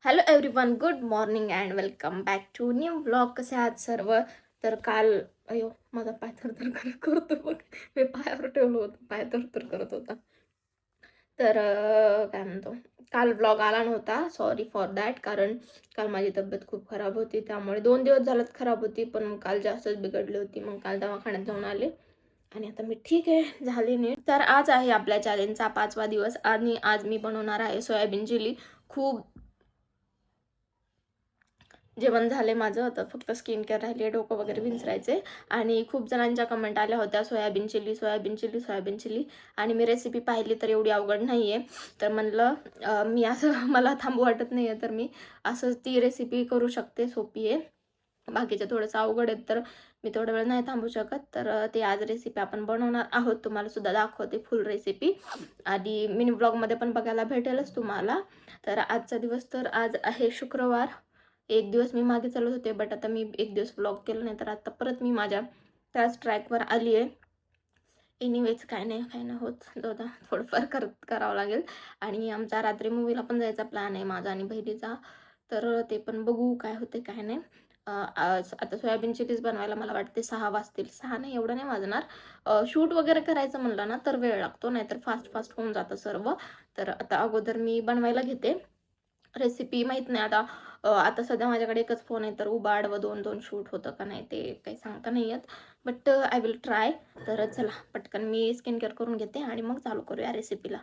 Hello everyone, good morning and welcome back to new vlog. कसे आहात सर्व? तर काल अयो माझा पाय थरथर करतो बघ. मी पायावर ठेवलं होतं, पाय थरथर करत होता. तर काय म्हणतो, काल व्लॉग आला नव्हता, सॉरी फॉर दॅट. कारण काल माझी तब्येत खूप खराब होती, त्यामुळे 2 दिवस झालं खराब होती, पण काल जास्तच बिघडली होती. मग काल दवाखान्यात जाऊन आले आणि आता मी ठीक आहे, झाली नीट. तर आज आहे आपल्या चॅलेंजचा 5वा दिवस आणि आज मी बनवणार आहे सोयाबीन चिली. खूप जेवण झाले माझं, आता फक्त स्किन केअर राहिली आहे, डोकं वगैरे विंचरायचे. आणि खूप जणांच्या कमेंट आल्या होत्या soybean chilli, soybean chilli, soybean chilli. आणि मी रेसिपी पाहिली तर एवढी अवघड नाही आहे. तर म्हणलं मी असं मला थांबू वाटत नाही आहे, तर मी असं ती रेसिपी करू शकते, सोपी आहे. बाकीच्या थोडंसं अवघड आहेत, तर मी थोडा वेळ नाही थांबू शकत. तर ते आज रेसिपी आपण बनवणार आहोत. तुम्हाला सुद्धा दाखवते फुल रेसिपी आणि मिनी ब्लॉगमध्ये पण बघायला भेटेलच तुम्हाला. तर आजचा दिवस, तर आज आहे शुक्रवार. एक दिवस मी मागे चालत होते, बट आता मी एक दिवस व्लॉग केलं नाही, तर आता परत मी माझ्या त्याच ट्रॅकवर आली आहे. एनिवेज काय नाही होत, दादा थोडंफार करावं लागेल. आणि आमचा रात्री मूवीला पण जायचा प्लॅन आहे, माझा आणि बहिणीचा. तर ते पण बघू काय होते काय नाही. आता सोयाबीन चिलीज बनवायला मला वाटते 6 वाजतील. 6 नाही, एवढं नाही वाजणार. शूट वगैरे करायचं म्हणलं ना तर वेळ लागतो, नाहीतर फास्ट फास्ट होऊन जातं सर्व. तर आता अगोदर मी बनवायला घेते. रेसिपी माहीत नाही आता. आता सध्या माझ्याकडे एकच फोन आहे, तर उबाड व 2-2 शूट होतं का नाही ते काही सांगता नाही येत. But I will try. तर चला पटकन मी स्किन केअर करून घेते आणि मग चालू करूया रेसिपीला.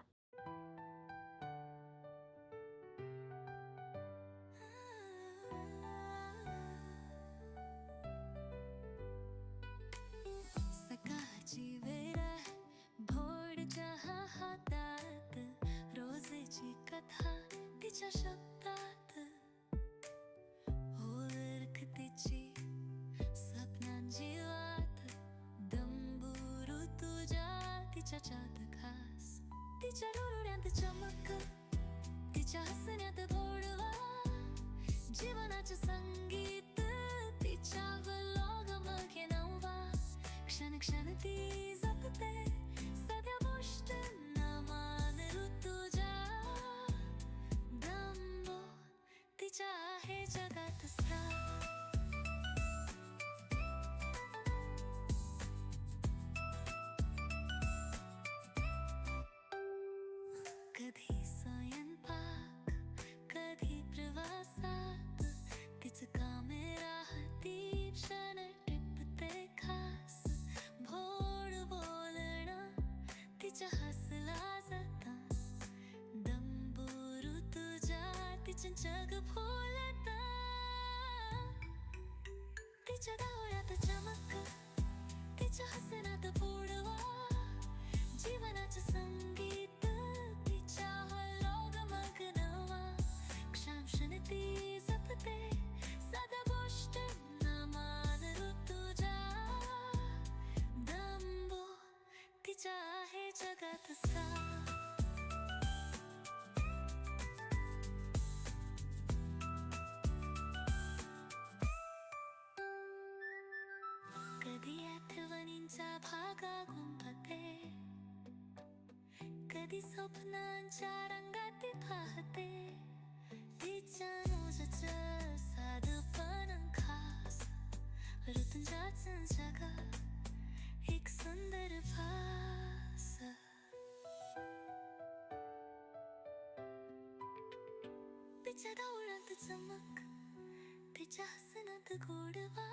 सकाळची वेळ भोर चहा हातात, रोजची कथा तिच्या शब्दात, ओळखतीची स्वप्नांची वाट, दंबुरू तुझ्या तिच्याच्यात खास, तिच्या डोळ्यात चमक, तिच्या हसण्यात गोडवा, जीवनाचे संगीत तिच्या व्लॉग मागे नवा, क्षण क्षण ती जपते, सध्या गोष्टींना मान ऋतुजा, दंबो तिच्या आहे जगात स्थान. कधी स्वयंपाक, कधी प्रवासात, तिचं कामेरा ती क्षण टिपते खास, भोळ बोलणं तिच्या हसला जाता, दंबुरू तुझ्या तिचं जग फुलत, तिच्या डोळ्यात चमक, तिच्या हसण्यात गोडवा, जीवनाचं संगीत तिच्या व्लॉग मग नवा, क्षण क्षण ती जपते, सदा गोष्टींना मान ऋतुजा, दंबो तिच्या आहे जगात स्थान. कधी आठवणींचा भागा गुंफते, कधी स्वप्नांच्या रंगात पाहते, तिच्या नोजचं साधपण खास, ऋतूंच्याच जग एक सुंदर भास. तिच्या डोळ्यात चमक, तिच्या हसण्यात गोडवा,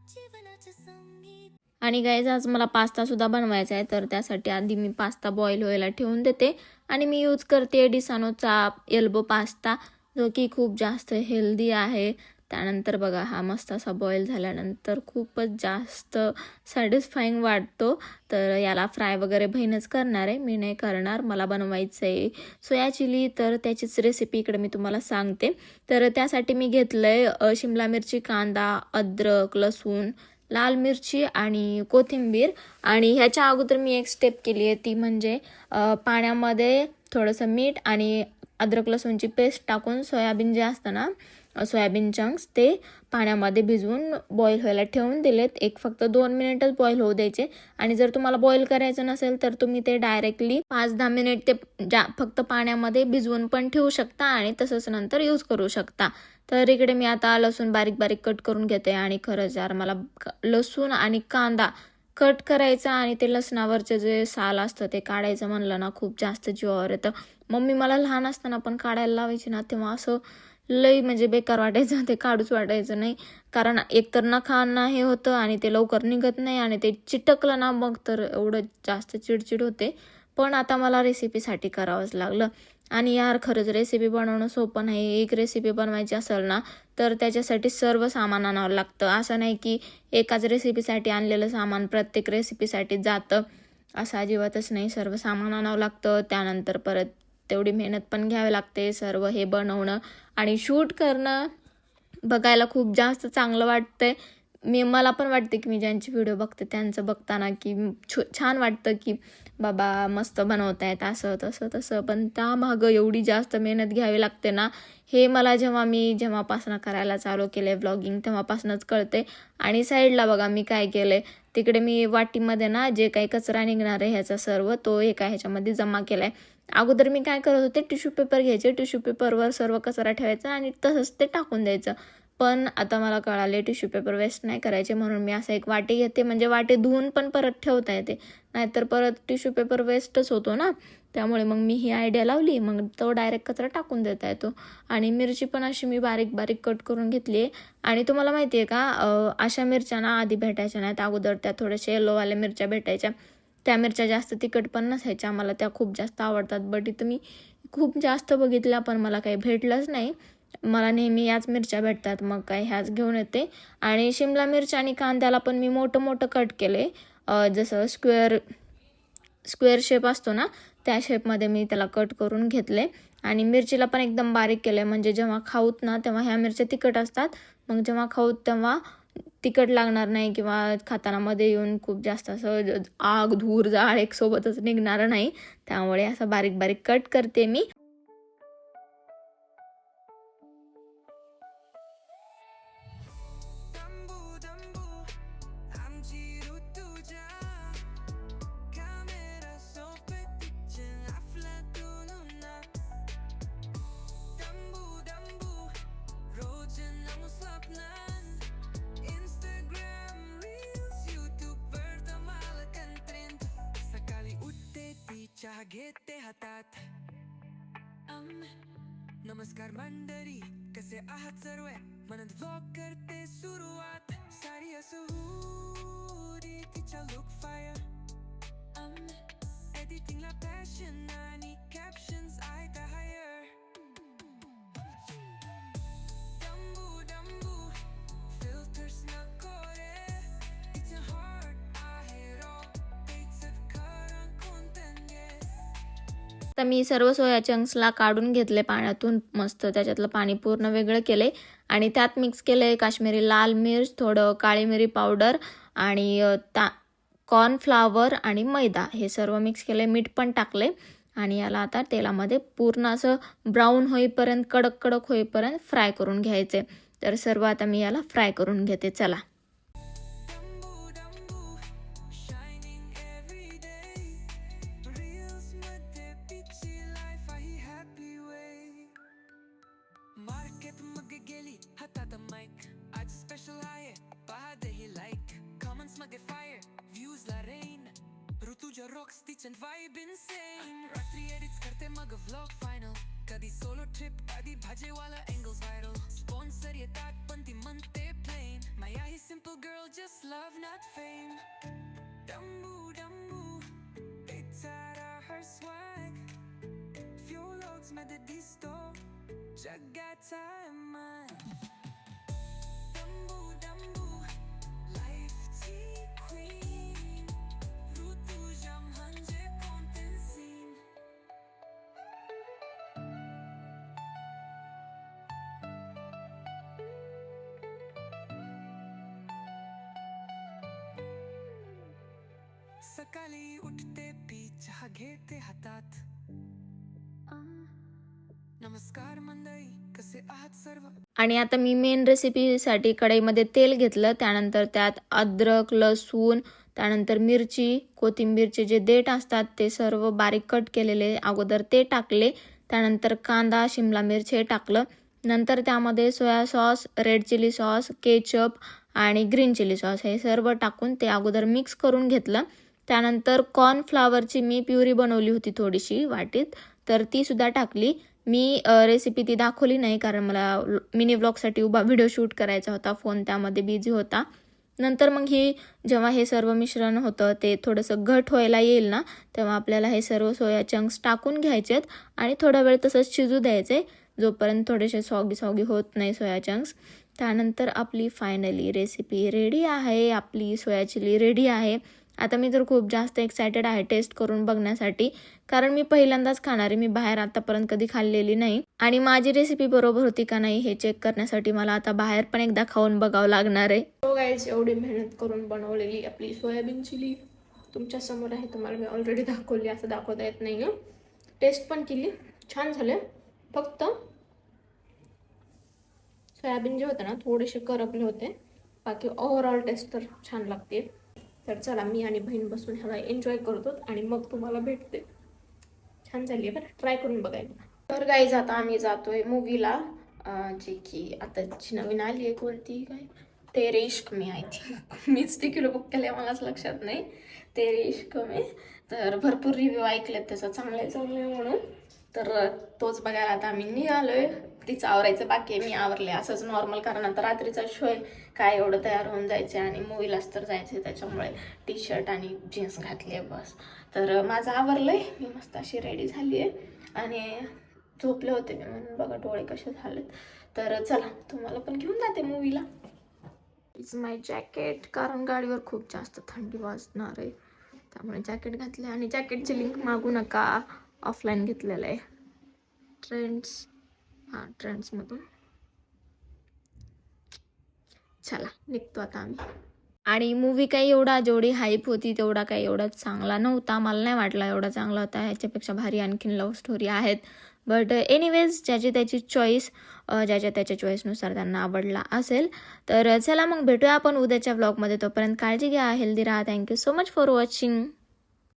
जीवनाचे संगीत. आणि गाईज, आज मला पास्ता सुद्धा बनवायचा आहे, तर त्यासाठी आधी मी पास्ता बॉईल व्हायला ठेवून देते. आणि मी यूज करते डिसानोचा एल्बो पास्ता, जो की खूप जास्त हेल्दी आहे. त्यानंतर बघा, हा मस्त असा बॉईल झाल्यानंतर खूपच जास्त सॅटिस्फाईंग वाटतो. तर याला फ्राय वगैरे बहीणच करणार आहे, मी नाही करणार. मला बनवायचं आहे सोया चिली, तर त्याचीच रेसिपी इकडे मी तुम्हाला सांगते. तर त्यासाठी मी घेतलं आहे शिमला मिरची, कांदा, अद्रक, लसूण, लाल मिरची आणि कोथिंबीर. आणि ह्याच्या अगोदर मी एक स्टेप केली आहे, ती म्हणजे पाण्यामध्ये थोडंसं मीठ आणि अद्रक लसूणची पेस्ट टाकून सोयाबीन जे असतं ना, सोयाबीन चंक्स ते पाण्यामध्ये भिजवून बॉईल व्हायला ठेवून दिलेत. एक फक्त 2 मिनिटच बॉईल होऊ द्यायचे. आणि जर तुम्हाला बॉईल करायचं नसेल तर तुम्ही ते डायरेक्टली 5-10 मिनिट ते फक्त पाण्यामध्ये भिजवून पण ठेवू शकता आणि तसंच नंतर यूज करू शकता. तर इकडे मी आता लसूण बारीक बारीक कट करून घेते. आणि खरंच यार मला लसूण आणि कांदा कट करायचा आणि ते लसणावरचे जे साल असतं ते काढायचं म्हणलं ना, खूप जास्त जीवावर येतं. मम्मी मला लहान असताना पण काढायला लावायची ना, तेव्हा असं लई म्हणजे बेकार वाटायचं, ते काढूच वाटायचं नाही. कारण एकतर नखांना हे होतं आणि ते लवकर निघत नाही आणि ते चिटकलं ना मग तर एवढं जास्त चिडचिड होते. पण आता मला रेसिपीसाठी करावंच लागलं. आणि यार खरंच रेसिपी बनवणं सोपं नाही. एक रेसिपी बनवायची असेल ना तर त्याच्यासाठी सर्व सामान आणावं लागतं. असं नाही की एकाच रेसिपीसाठी आणलेलं सामान प्रत्येक रेसिपीसाठी जातं, असं अजिबातच नाही. सर्व सामान आणावं लागतं. त्यानंतर परत तेवढी मेहनत पण घ्यावी लागते. सर्व हे बनवणं आणि शूट करणं बघायला खूप जास्त चांगलं वाटतंय. मला पण वाटते की मी ज्यांची व्हिडिओ बघते त्यांचं बघताना की छान वाटतं की बाबा मस्त बनवतायत असं तसं तसं. पण त्यामागं एवढी जास्त मेहनत घ्यावी लागते ना, हे मला जेव्हापासनं करायला चालू केलं व्लॉगिंग तेव्हापासूनच कळते. आणि साईडला बघा मी काय केलं आहे, तिकडे मी वाटीमध्ये ना जे काही कचरा निघणार आहे ह्याचा सर्व तो एका ह्याच्यामध्ये जमा केला आहे. अगोदर मी काय करत होते, टिश्यू पेपर घ्यायचे, टिश्यू पेपरवर सर्व कचरा ठेवायचा आणि तसंच ते टाकून द्यायचं. पण आता मला कळाले टिश्यू पेपर वेस्ट नाही करायचे, म्हणून मी असं एक वाटी घेते. म्हणजे वाटी धुवून पण परत ठेवता येते, नाहीतर परत टिश्यू पेपर वेस्टच होतो ना. त्यामुळे मग मी ही आयडिया लावली. मग तो डायरेक्ट कचरा टाकून देता येतो. आणि मिरची पण अशी मी बारीक बारीक कट करून घेतली आहे. आणि तुम्हाला माहिती आहे का, अशा मिरच्या ना आधी भेटायच्या नाहीत. अगोदर त्या थोड्याशा येलोवाल्या मिरच्या भेटायच्या. त्या मिरच्या जास्त तिखट पण नसायच्या. मला त्या खूप जास्त आवडतात. बट इथं मी खूप जास्त बघितल्या पण मला काही भेटलंच नाही. मला नेहमी याच मिरच्या भेटतात, मग काय ह्याच घेऊन येते. आणि शिमला मिरच्या आणि कांद्याला पण मी मोठं मोठं कट केले. जसं स्क्वेअर शेप असतो ना त्या शेपमध्ये मी त्याला कट करून घेतले. आणि मिरचीला पण एकदम बारीक केलं. म्हणजे जेव्हा खाऊत ना तेव्हा ह्या मिरच्या तिखट असतात, मग जेव्हा खाऊत तेव्हा तिखट लागणार नाही किंवा खाताना मध्ये येऊन खूप जास्त असं आग धूर जाळ एक सोबतच निघणार नाही. त्यामुळे असं बारीक बारीक कट करते मी. चहा घेते हातात. नमस्कार मंडळी, कसे आहात सर्व? म्हणत व्लॉग करते सुरुवात. सारी असं तिच्या लुक फायर. एडिटिंगला पॅशन आणि कॅप्शन्स आय द हायर. डंबू फिल्टर्स नको रे. तिचं हार्ट आहे रॉ. तिचं खरं कोणतं घे. तर मी सर्व सोया चंक्सला काढून घेतले पाण्यातून, मस्त त्याच्यातलं पाणी पूर्ण वेगळं केले. आणि त्यात मिक्स केले काश्मीरी लाल मिर्च, थोडं काळी मिरी पावडर आणि कॉर्नफ्लावर आणि मैदा, हे सर्व मिक्स केले. मीठ पण टाकले. आणि याला आता तेलामध्ये पूर्ण असं ब्राऊन होईपर्यंत, कडक कडक होईपर्यंत फ्राय करून घ्यायचे. तर सर्व आता मी याला फ्राय करून घेते. चला. रॉक्स तिचं वाइब इनसेन. रात्री एडिट्स करते मग व्लॉग फायनल. कधी सोलो ट्रिप, कधी भाजीवाला एंगल्स व्हायरल. स्पॉन्सर येतात पण ती म्हणते प्लेन. माया ही simple girl, just love not fame. डंबू pizza her swag. Few vlogs मध्ये दिसतो जगाचा मान. डंबू लाईफची क्वीन. ऋतुजा म्हणजे कोणते सीन. सकाळी उठते पी चहा घेते हातात. नमस्कार मंडळी, कसे आहात सर्व? आणि आता मी मेन रेसिपीसाठी कढईमध्ये तेल घेतलं, त्यानंतर त्यात अद्रक, लसूण, त्यानंतर मिरची, कोथिंबीरचे जे देठ असतात ते सर्व बारीक कट केलेले अगोदर ते टाकले. त्यानंतर कांदा, शिमला मिरची हे टाकलं. नंतर त्यामध्ये soya sauce, red chilli sauce, ketchup आणि ग्रीन चिली सॉस हे सर्व टाकून ते अगोदर मिक्स करून घेतलं. त्यानंतर कॉर्नफ्लावरची मी प्युरी बनवली होती थोडीशी वाटीत, तर ती सुद्धा टाकली. मी रेसिपी ती दाखवली नाही कारण मला मिनी व्लॉगसाठी उभा व्हिडिओ शूट करायचा होता, फोन त्यामध्ये बिझी होता. नंतर मग जेव्हा हे सर्व मिश्रण होतं ते थोडंसं घट व्हायला येईल ना, तेव्हा आपल्याला हे सर्व सोया चंक्स टाकून घ्यायचेत आणि थोडा वेळ तसंच शिजू द्यायचे जोपर्यंत थोडेसे सॉगी होत नाही सोया चंक्स. त्यानंतर आपली फायनली रेसिपी रेडी आहे, आपली सोया चिली रेडी आहे. आता मी तर खूप जास्त एक्सायटेड आहे टेस्ट करून बघण्यासाठी, कारण मी पहिल्यांदाच खाणार आहे. मी बाहेर आतापर्यंत कधी खाल्लेली नाही आणि माझी रेसिपी बरोबर होती का नाही हे चेक करण्यासाठी मला आता बाहेर पण एकदा खाऊन बघावं लागणार आहे. सो गाईज, एवढी मेहनत करून बनवलेली आपली सोयाबीन चिली तुमच्या समोर आहे. तुम्हाला मी ऑलरेडी दाखवली, असं दाखवता येत नाही. टेस्ट पण केली, छान झाले. फक्त सोयाबीन जे होते ना थोडेसे करपले होते, बाकी ओव्हरऑल टेस्ट तर छान लागते. तर चला, मी आणि बहीण बसून ह्याला एन्जॉय करतो आणि मग तुम्हाला भेटते. छान झाली आहे बरं, ट्राय करून बघायला. तर गाईज, आता आम्ही जातोय मूवीला, जी की आताची नवीन आली आहे. कोणती काय, तेरे इश्क में, आय थिंक. मीच तिकीट बुक केलं आहे, मलाच लक्षात नाही. तेरे इश्क में. तर भरपूर रिव्ह्यू ऐकलेत त्याचा, चांगलं म्हणून. तर तोच बघायला आता आम्ही निघालोय. तिचं आवरायचं बाकी आहे, मी आवरले असंच नॉर्मल, कारण आता रात्रीचा शो आहे, काय एवढं तयार होऊन जायचं आणि मूवीलाच तर जायचं आहे, त्याच्यामुळे टी शर्ट आणि जीन्स घातली आहे बस. तर माझं आवरलं आहे, मी मस्त अशी रेडी झाली आहे आणि झोपले होते मी, म्हणून बघा डोळे कसे झालेत. तर चला, तुम्हाला पण घेऊन जाते मूवीला. इट्स माय जॅकेट, कारण गाडीवर खूप जास्त थंडी वाजणार आहे, त्यामुळे जॅकेट घातले. आणि जॅकेटची लिंक मागू नका, ऑफलाईन घेतलेलं आहे ट्रेंड्समधून. चला, निघतो आता आम्ही. आणि मूवी काही एवढा जेवढी हाईप होती तेवढा काही एवढा चांगला नव्हता, मला नाही वाटला एवढा चांगला होता. ह्याच्यापेक्षा भारी आणखीन लव्ह स्टोरी आहेत. बट एनिवेज, ज्याची त्याची चॉईस, ज्याच्या त्याच्या चॉईसनुसार त्यांना आवडला असेल. तर चला मग भेटूया आपण उद्याच्या व्लॉगमध्ये. तोपर्यंत काळजी घ्या, हेल्दी राहा. Thank you so much for watching.